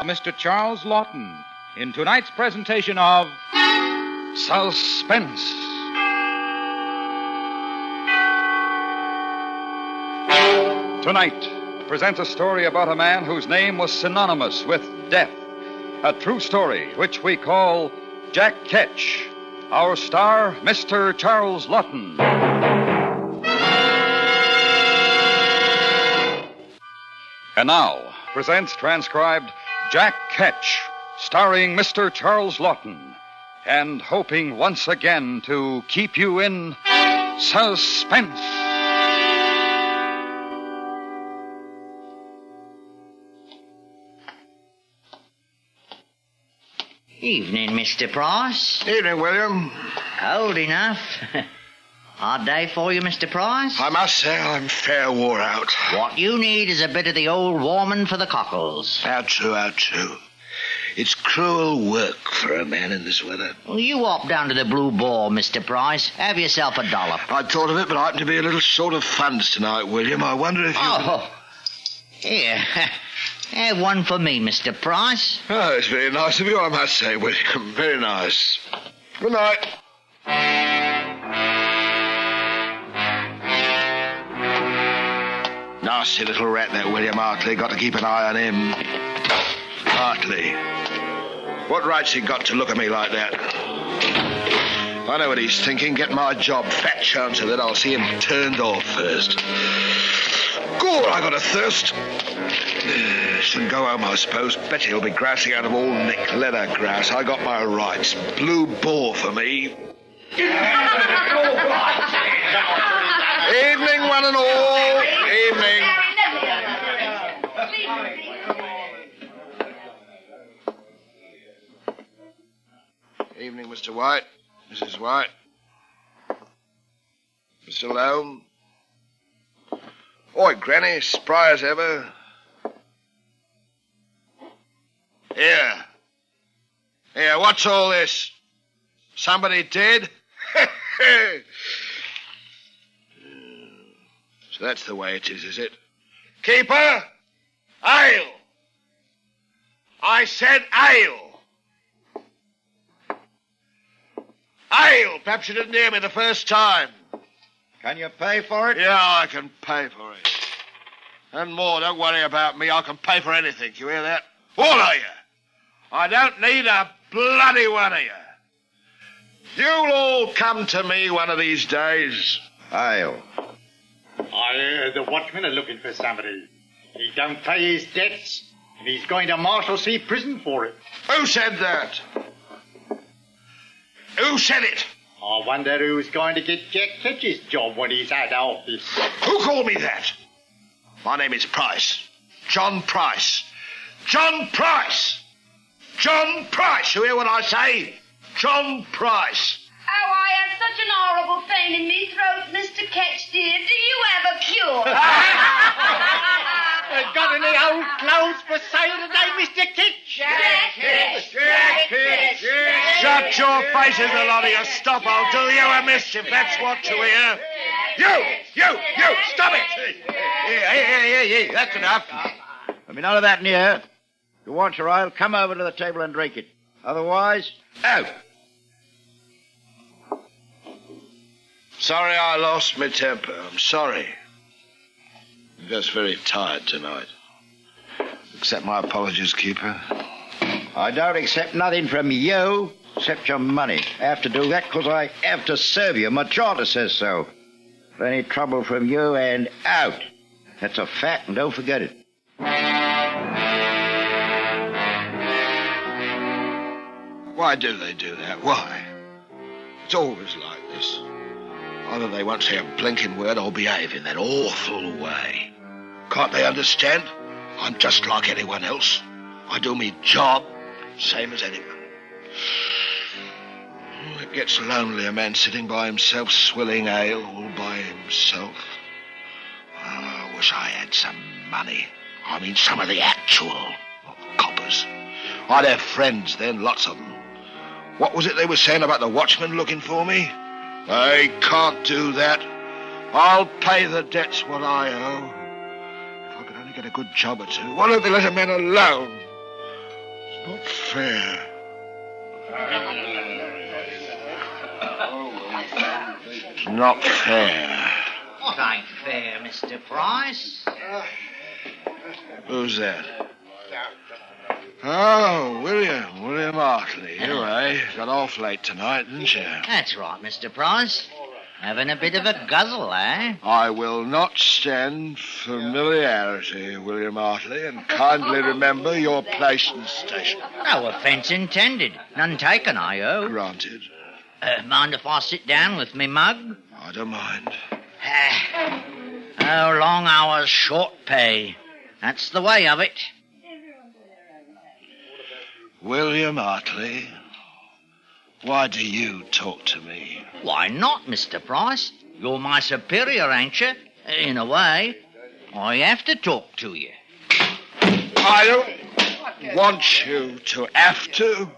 Mr. Charles Laughton in tonight's presentation of Suspense. Tonight presents a story about a man whose name was synonymous with death. A true story which we call Jack Ketch. Our star, Mr. Charles Laughton. And now presents transcribed Jack Ketch, starring Mr. Charles Laughton, and hoping once again to keep you in suspense. Evening, Mr. Price. Evening, William. Cold enough. Hard day for you, Mr. Price? I must say I'm fair wore out. What you need is a bit of the old warming for the cockles. How true, how true. It's cruel work for a man in this weather. Well, you hop down to the Blue Ball, Mr. Price. Have yourself a dollop. I'd thought of it, but I happen to be a little short of funds tonight, William. I wonder if you... Oh, here. Have one for me, Mr. Price. Oh, it's very nice of you, I must say, William. Very nice. Good night. Nasty little rat, that William Hartley. Got to keep an eye on him. Hartley. What right's he got to look at me like that? I know what he's thinking. Get my job. Fat chance of it. I'll see him turned off first. God, I got a thirst. Shouldn't go home, I suppose. Bet he'll be grousing out of all Nick leather grass. I got my rights. Blue Ball for me. Evening, one and all. Evening. Evening, Mr. White. Mrs. White. Mr. Loam. Oi, Granny, spry as ever. Here, what's all this? Somebody dead? So that's the way it is it? Keeper, ale! I said ale! Ale! Perhaps you didn't hear me the first time. Can you pay for it? Yeah, I can pay for it. And more, don't worry about me. I can pay for anything. You hear that? All of you. I don't need a bloody one of you. You'll all come to me one of these days. Ale. The watchmen are looking for somebody. He don't pay his debts, and he's going to Marshalsea prison for it. Who said that? Who said it? I wonder who's going to get Jack Ketch's job when he's out of office. Who called me that? My name is Price. John Price. John Price! John Price! You hear what I say? John Price. Oh, I have such an horrible pain in me throat, Mr. Ketch, dear. Do you have a cure? Got any old clothes for sale today, Mr. Ketch? Jack Ketch! Jack Ketch! Shut your faces, a lot of you. Stop, I'll do you a mischief. That's what you hear. You! Stop it! Here, that's enough. There'll be none of that in here. If you want your ale, come over to the table and drink it. Otherwise, out. Sorry I lost my temper. I'm sorry. I'm just very tired tonight. Accept my apologies, Keeper. I don't accept nothing from you except your money. I have to do that because I have to serve you. My charter says so. If any trouble from you, and out. That's a fact, and don't forget it. Why do they do that? Why? It's always like this. Either they won't say a blinking word or behave in that awful way. Can't they understand? I'm just like anyone else. I do me job, same as anyone. It gets lonely, a man sitting by himself, swilling ale all by himself. Oh, I wish I had some money. I mean, some of the actual, not coppers. I'd have friends then, lots of them. What was it they were saying about the watchman looking for me? They can't do that. I'll pay the debts what I owe. If I could only get a good job or two. Why don't they let a man alone? Not fair. It's not fair. What ain't fair, Mr. Price? Who's that? Oh, William Hartley. You, got off late tonight, didn't you? That's right, Mr. Price. Having a bit of a guzzle, eh? I will not stand familiarity, William Hartley, and kindly remember your place and station. No offence intended. None taken, I hope. Granted. Mind if I sit down with me mug? I don't mind. Oh, long hours, short pay. That's the way of it. William Hartley, why do you talk to me? Why not, Mr. Price? You're my superior, ain't you? In a way. I have to talk to you. I don't want you to have to.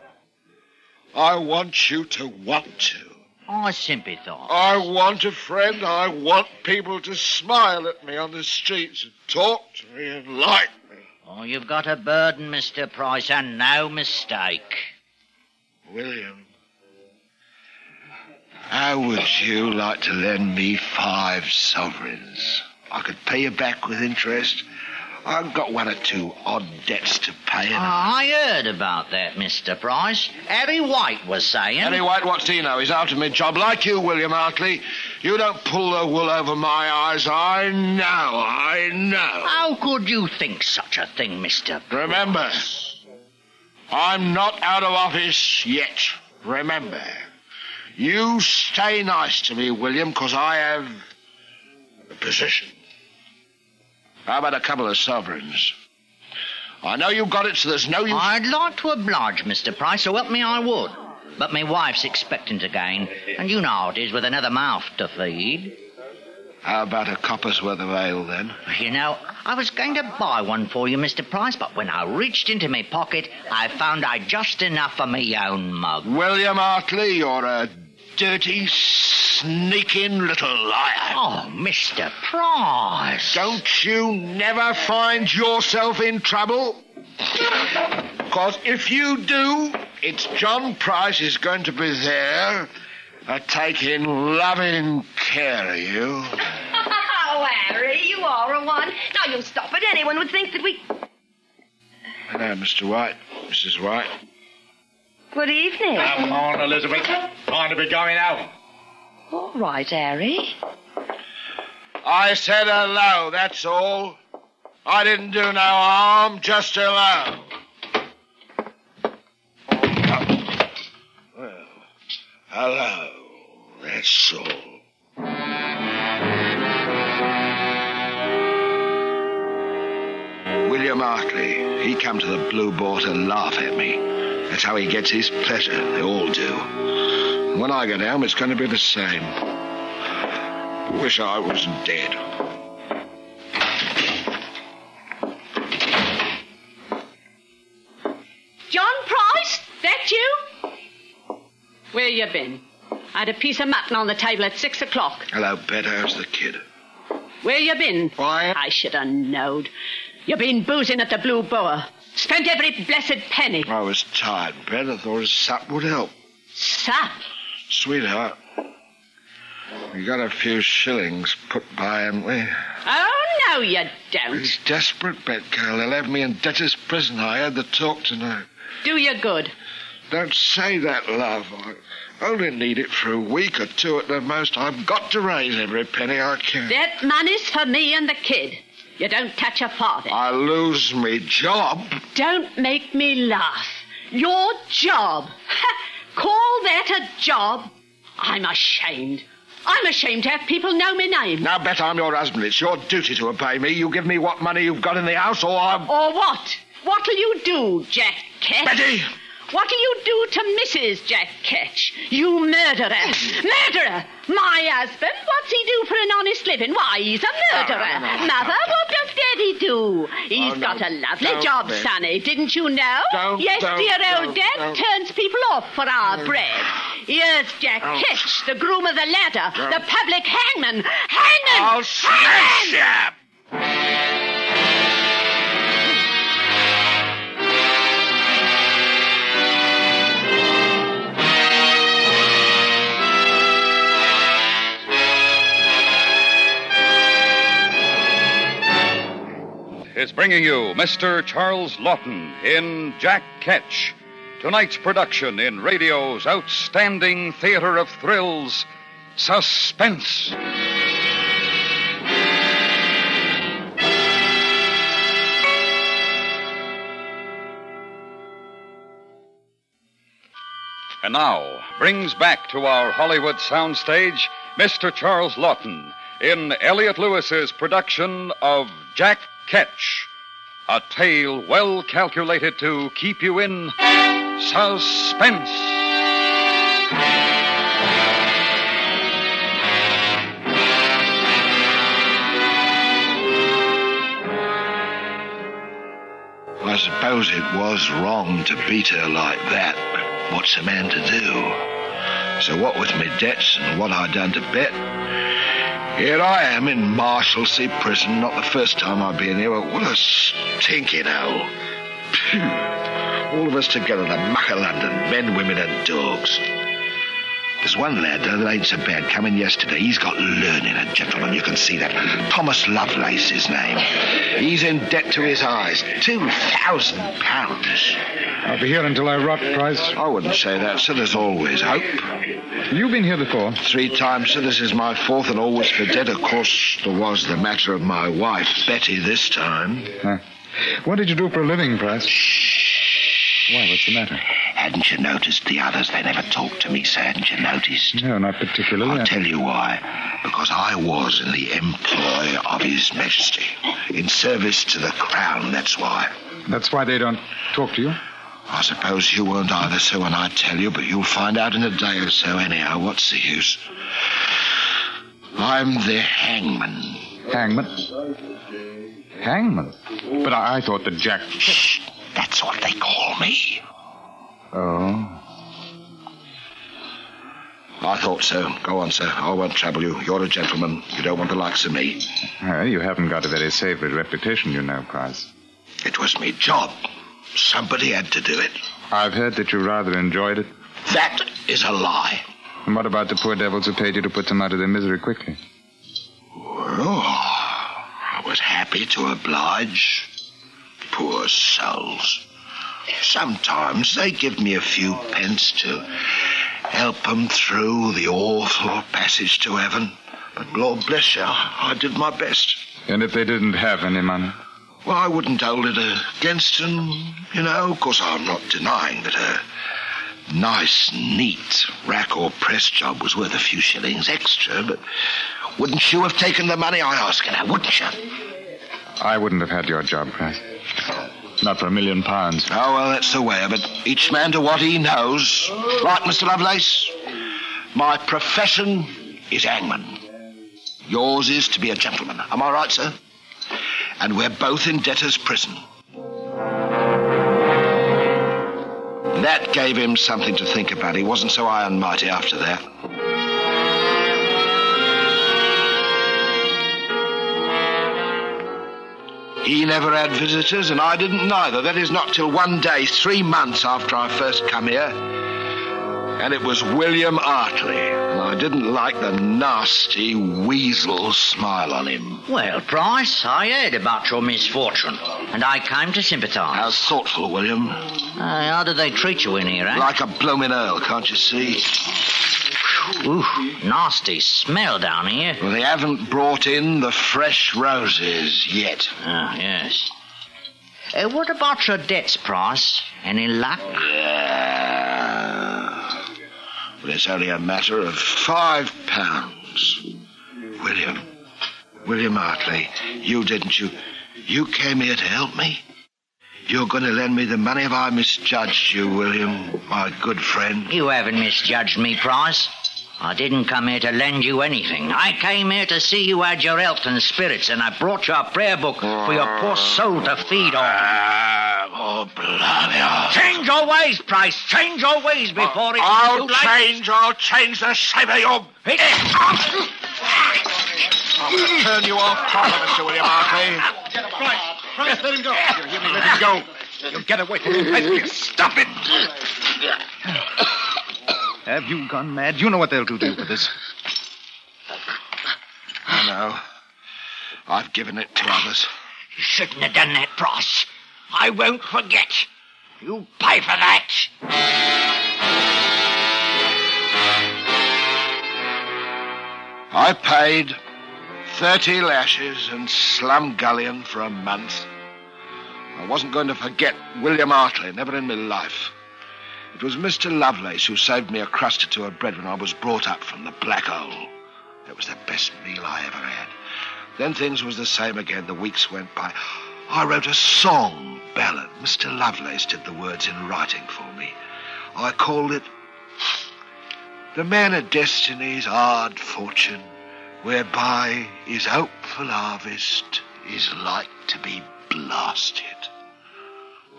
I want you to want to. I sympathise. I want a friend. I want people to smile at me on the streets and talk to me and like me. Oh, you've got a burden, Mr. Price, and no mistake. William, how would you like to lend me 5 sovereigns? I could pay you back with interest. I've got 1 or 2 odd debts to pay. I heard about that, Mr. Price. Harry White was saying... Harry White, what's he know? He's out of my job. Like you, William Hartley. You don't pull the wool over my eyes. I know. How could you think such a thing, Mr. Remember, I'm not out of office yet. Remember. You stay nice to me, William, because I have a position. How about a couple of sovereigns? I know you've got it, so there's no use... I'd like to oblige, Mr. Price, so help me I would. But my wife's expectant again, and you know how it is with another mouth to feed. How about a copper's worth of ale, then? You know, I was going to buy one for you, Mr. Price, but when I reached into my pocket, I found I'd just enough for my own mug. William Hartley, you're a dirty, sneaking little liar. Oh, Mr. Price. Don't you never find yourself in trouble? Because if you do, it's John Price is going to be there, taking loving care of you. Oh, Harry, you are a one. Now, you stop it. Anyone would think that we... Hello, Mr. White. Mrs. White. Good evening. Come on, Elizabeth. Time to be going out. All right, Harry. I said hello, that's all. I didn't do no harm, just hello. Well, hello, that's all. William Hartley, he come to the Blue Boar to laugh at me. That's how he gets his pleasure. They all do. And when I go down, it's going to be the same. Wish I was dead. John Price, that you? Where you been? I had a piece of mutton on the table at 6 o'clock. Hello, Bet. How's the kid? Where you been? Why? I should have knowed. You been boozing at the Blue Boar. Spent every blessed penny. I was tired, Bet. I thought a sup would help. Sup? Sweetheart, we got a few shillings put by, haven't we? Oh, no, you don't. He's desperate, Bet, girl. They'll have me in debtor's prison. I had the talk tonight. Do you good. Don't say that, love. I only need it for a week or 2 at the most. I've got to raise every penny I can. That money's for me and the kid. You don't touch a farthing. I lose me job. Don't make me laugh. Your job. Call that a job? I'm ashamed. I'm ashamed to have people know my name. Now, Bet, I'm your husband. It's your duty to obey me. You give me what money you've got in the house, or I'm... Or what? What'll you do, Jack Ketch? Betty! What'll you do to Mrs. Jack Ketch? You murderer. Murderer! My husband? What's he do for an honest living? Why, he's a murderer. No. Mother, what does Daddy do? He's got a lovely job, Bet. Sonny. Didn't you know? Yes, dear old Dad turns people off for our bread. Here's Jack Ketch, the groom of the ladder, the public hangman. Hangman! I'll smash you! is bringing you Mr. Charles Laughton in Jack Ketch, tonight's production in radio's outstanding theater of thrills, Suspense. And now brings back to our Hollywood soundstage Mr. Charles Laughton in Elliot Lewis's production of Jack Ketch, a tale well calculated to keep you in suspense. I suppose it was wrong to beat her like that, but what's a man to do? So what with my debts and what I'd done to Bet, here I am in Marshalsea prison. Not the first time I've been here, but what a stinking hole. Phew. All of us together, the muck of London, men, women and dogs. There's one lad that ain't so bad coming yesterday. He's got learning, a gentleman, you can see that. Thomas Lovelace, his name. He's in debt to his eyes. £2,000. I'll be here until I rot, Price. I wouldn't say that, sir. There's always hope. You've been here before? 3 times, sir. This is my 4th and always for debt. Of course, there was the matter of my wife, Betty, this time. What did you do for a living, Price? Why, what's the matter? Hadn't you noticed the others? They never talked to me, sir. Hadn't you noticed? No, not particularly. I'll tell you why. Because I was in the employ of His Majesty. In service to the Crown, that's why. That's why they don't talk to you? I suppose you won't either, sir, when I tell you, but you'll find out in a day or so anyhow. What's the use? I'm the hangman. Hangman? Hangman? But I thought that Jack... Shh! That's what they call me. Oh. I thought so. Go on, sir. I won't trouble you. You're a gentleman. You don't want the likes of me. You haven't got a very savory reputation, you know, Price. It was me job. Somebody had to do it. I've heard that you rather enjoyed it. That is a lie. And what about the poor devils who paid you to put them out of their misery quickly? Well, I was happy to oblige. Poor souls. Sometimes they give me a few pence to help them through the awful passage to heaven. But Lord bless you, I did my best. And if they didn't have any money? Well, I wouldn't hold it against them, you know. Of course, I'm not denying that a nice, neat rack or press job was worth a few shillings extra, but wouldn't you have taken the money, I ask you now, wouldn't you? I wouldn't have had your job, Price. Not for £1 million. Oh, well, that's the way of it. Each man to what he knows. Right, Mr. Lovelace? My profession is hangman. Yours is to be a gentleman. Am I right, sir? And we're both in debtor's prison. That gave him something to think about. He wasn't so high and mighty after that. He never had visitors, and I didn't neither. That is not till one day, 3 months after I first come here. And it was William Hartley. And I didn't like the nasty weasel smile on him. Well, Price, I heard about your misfortune, and I came to sympathise. How thoughtful, William. How do they treat you in here, eh? Like a blooming earl, can't you see? Ooh, nasty smell down here. Well, they haven't brought in the fresh roses yet. Ah, yes. What about your debts, Price? Any luck? Yeah. Well, it's only a matter of £5. William Hartley, you didn't you? You came here to help me? You're going to lend me the money? Have I misjudged you, William, my good friend? You haven't misjudged me, Price. I didn't come here to lend you anything. I came here to see you had your health and spirits, and I brought you a prayer book for your poor soul to feed on. Oh, bloody. Change your ways, Price. Change your ways before it's too late. I'll change the shape of your... I'll turn you off proper, Mr. William Hartley. Price, let him go. You hear me? Let him go. You'll get away from him. Stop it. Have you gone mad? You know what they'll do to you for this. I know. I've given it to others. You shouldn't have done that, Price. I won't forget. You'll pay for that. I paid 30 lashes and slumgullion for a month. I wasn't going to forget William Hartley, never in my life. It was Mr. Lovelace who saved me a crust or two of bread when I was brought up from the black hole. It was the best meal I ever had. Then things was the same again. The weeks went by. I wrote a song ballad. Mr. Lovelace did the words in writing for me. I called it The Man of Destiny's Hard Fortune, whereby his hopeful harvest is like to be blasted.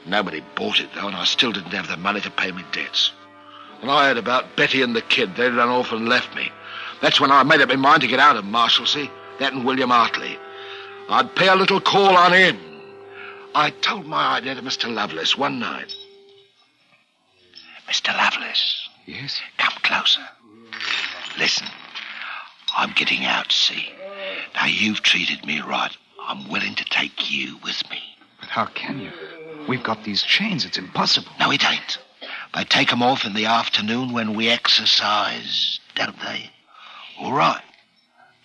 Nobody bought it, though, and I still didn't have the money to pay me debts. And I heard about Betty and the kid. They'd run off and left me. That's when I made up my mind to get out of Marshalsea. That and William Hartley. I'd pay a little call on him. I told my idea to Mr. Lovelace one night. Mr. Lovelace. Yes? Come closer. Listen, I'm getting out, see? Now, you've treated me right. I'm willing to take you with me. But how can you? We've got these chains. It's impossible. No, it ain't. They take 'em off in the afternoon when we exercise, don't they? All right.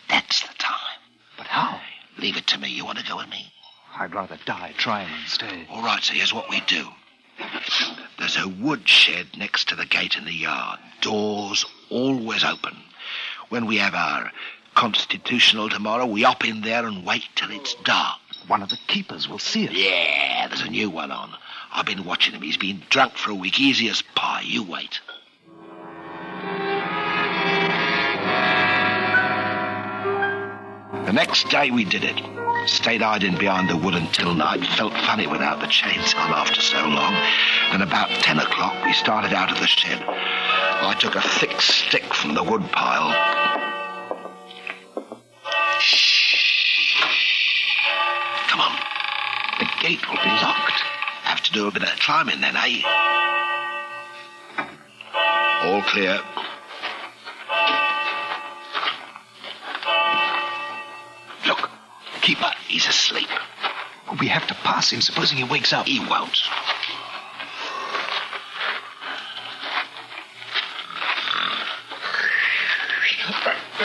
That's the time. But how? Leave it to me. You want to go with me? I'd rather die trying than stay. All right, so here's what we do. There's a wood shed next to the gate in the yard. Doors always open. When we have our constitutional tomorrow, we hop in there and wait till it's dark. One of the keepers will see us. Yeah, there's a new one on. I've been watching him. He's been drunk for a week, easy as pie. You wait. The next day we did it. Stayed hiding behind the wood until night. Felt funny without the chains on after so long. And about 10 o'clock we started out of the shed. I took a thick stick from the wood pile. Shh. Come on. The gate will be locked. Have to do a bit of climbing then, eh? All clear. Look, keeper, he's asleep. We have to pass him, supposing he wakes up. He won't.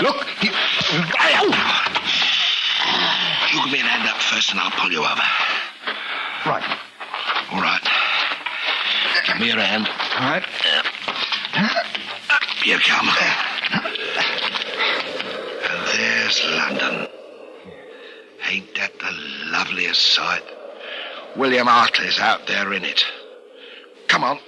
Look, you give me a hand up first and I'll pull you over. Right. All right. Give me your hand. All right. Up you come. And there's London. Ain't that the loveliest sight? William Hartley's out there in it. Come on.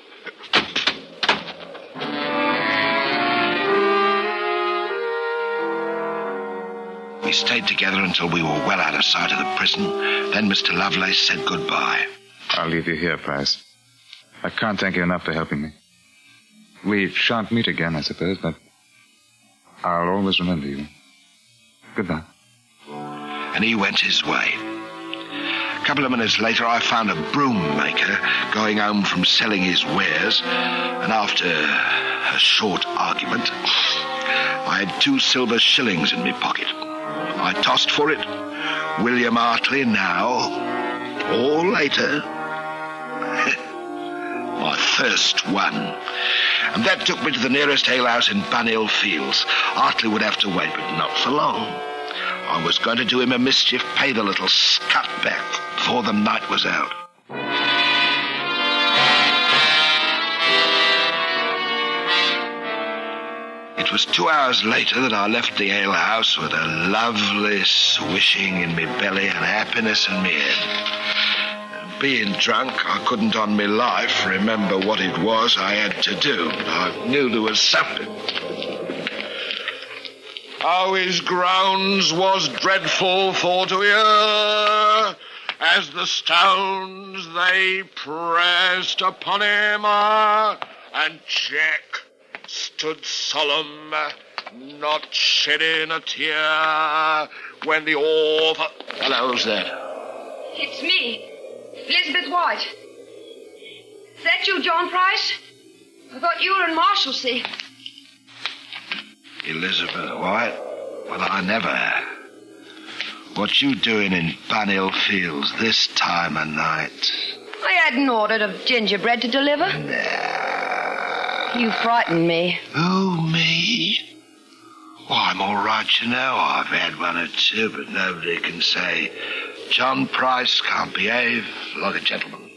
We stayed together until we were well out of sight of the prison. Then Mr. Lovelace said goodbye. I'll leave you here, Price. I can't thank you enough for helping me. We shan't meet again, I suppose, but I'll always remember you. Goodbye. And he went his way. A couple of minutes later, I found a broom maker going home from selling his wares, and after a short argument, I had 2 silver shillings in my pocket. I tossed for it. William Hartley now, or later. My first won. And that took me to the nearest alehouse in Bunhill Fields. Hartley would have to wait, but not for long. I was going to do him a mischief, pay the little scut back before the night was out. It was 2 hours later that I left the alehouse with a lovely swishing in me belly and happiness in me head. Being drunk, I couldn't on me life remember what it was I had to do. I knew there was something. How his groans was dreadful for to hear, as the stones they pressed upon him, and Jack stood solemn, not shedding a tear, when the awful... Hello, who's that? It's me, Elizabeth White. Is that you, John Price? I thought you were in Marshalsea. Elizabeth White? Well, I never. What you doing in Bunhill Fields this time of night? I had an order of gingerbread to deliver. Nah. You frightened me. Who, me? Well, I'm all right, you know. I've had one or two, but nobody can say John Price can't behave like a gentleman.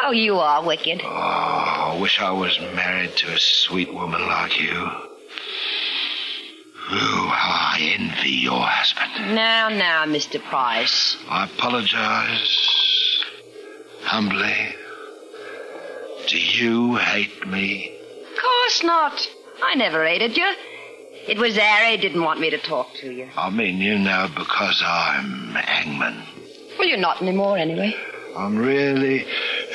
Oh, you are wicked. Oh, I wish I was married to a sweet woman like you. Ooh, how I envy your husband. Now, Mr. Price. I apologize. Humbly. Do you hate me? Of course not. I never hated you. It was Harry didn't want me to talk to you. I mean, you know, because I'm hangman. Well, you're not anymore, anyway. I'm really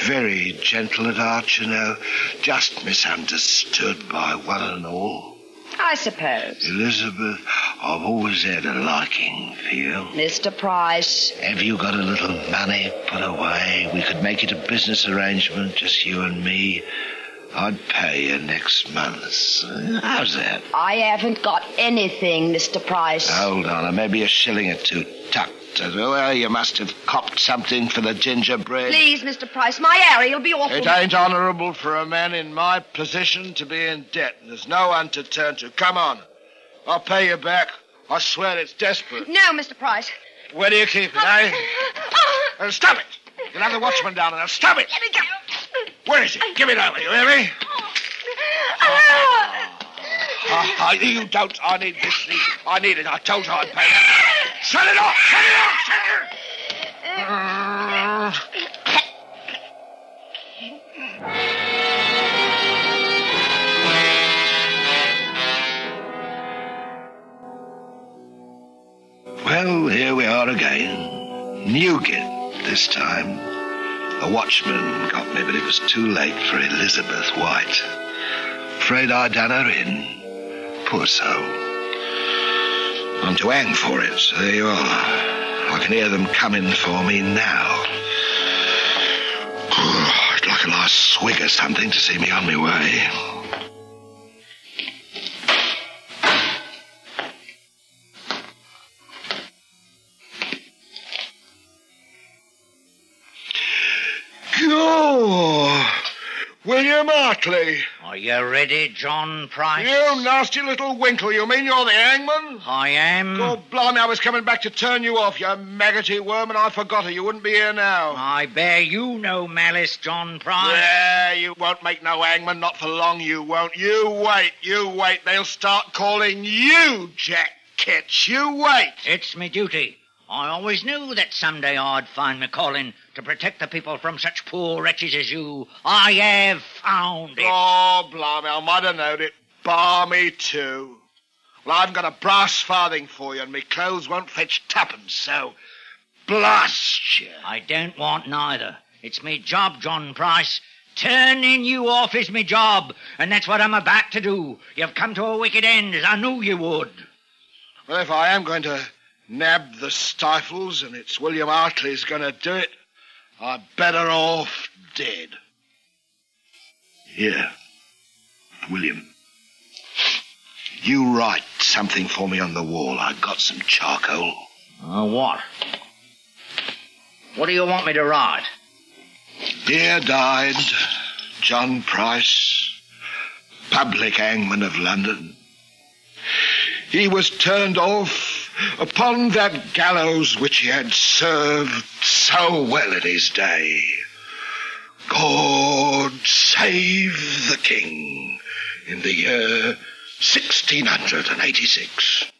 very gentle at heart, you know. Just misunderstood by one and all. I suppose. Elizabeth, I've always had a liking for you. Mr. Price. Have you got a little money put away? We could make it a business arrangement, just you and me. I'd pay you next month. How's that? I haven't got anything, Mr. Price. Hold on, maybe a shilling or two tucked. Well, you must have copped something for the gingerbread. Please, Mr. Price, my Harry will be awful. It ain't honourable for a man in my position to be in debt. There's no one to turn to. Come on. I'll pay you back. I swear it's desperate. No, Mr. Price. Where do you keep it, eh? Stop it! You'll have the watchman down there. Stop it! Let me go. Where is it? Give it over, you hear me? You don't. I need this. I need it. I told you I'd pay it. Shut it off! Shut it off! Shut it! Well, here we are again. Newgate this time. The watchman got me, but it was too late for Elizabeth White. Afraid I'd done her in. Poor soul. I'm to hang for it, so there you are. I can hear them coming for me now. I'd like a nice swig or something to see me on my way. William Hartley. Are you ready, John Price? You nasty little winkle. You mean you're the hangman? I am. God blimey, I was coming back to turn you off, you maggoty worm, and I forgot it. You wouldn't be here now. I bear you no malice, John Price. Yeah, you won't make no hangman. Not for long, you won't. You wait. They'll start calling you Jack Ketch. You wait. It's me duty. I always knew that someday I'd find me calling to protect the people from such poor wretches as you. I have found it. Oh, blimey, I might have known it. Bar me too. Well, I haven't got a brass farthing for you, and me clothes won't fetch tuppence, so blast you. I don't want neither. It's me job, John Price. Turning you off is me job, and that's what I'm about to do. You've come to a wicked end, as I knew you would. Well, if I am going to nab the stifles, and it's William Hartley's going to do it, I'm better off dead. Here, William. You write something for me on the wall. I've got some charcoal. What? What do you want me to write? Here died John Price, public hangman of London. He was turned off upon that gallows which he had served so well in his day. God save the king in the year 1686.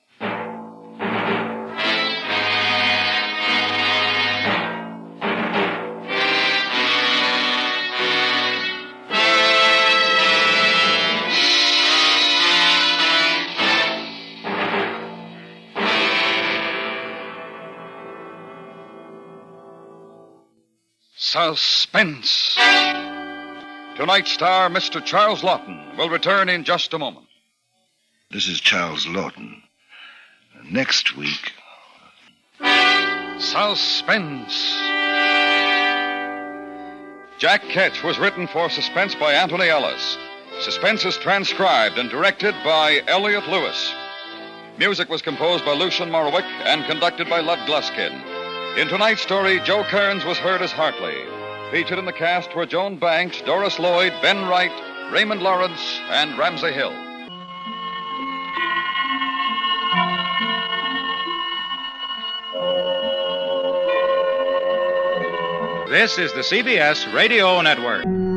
Suspense. Tonight's star, Mr. Charles Laughton, will return in just a moment. This is Charles Laughton. Next week... Suspense. Jack Ketch was written for Suspense by Anthony Ellis. Suspense is transcribed and directed by Elliot Lewis. Music was composed by Lucian Morowick and conducted by Lud Gluskin. In tonight's story, Joe Kearns was heard as Hartley. Featured in the cast were Joan Banks, Doris Lloyd, Ben Wright, Raymond Lawrence, and Ramsey Hill. This is the CBS Radio Network.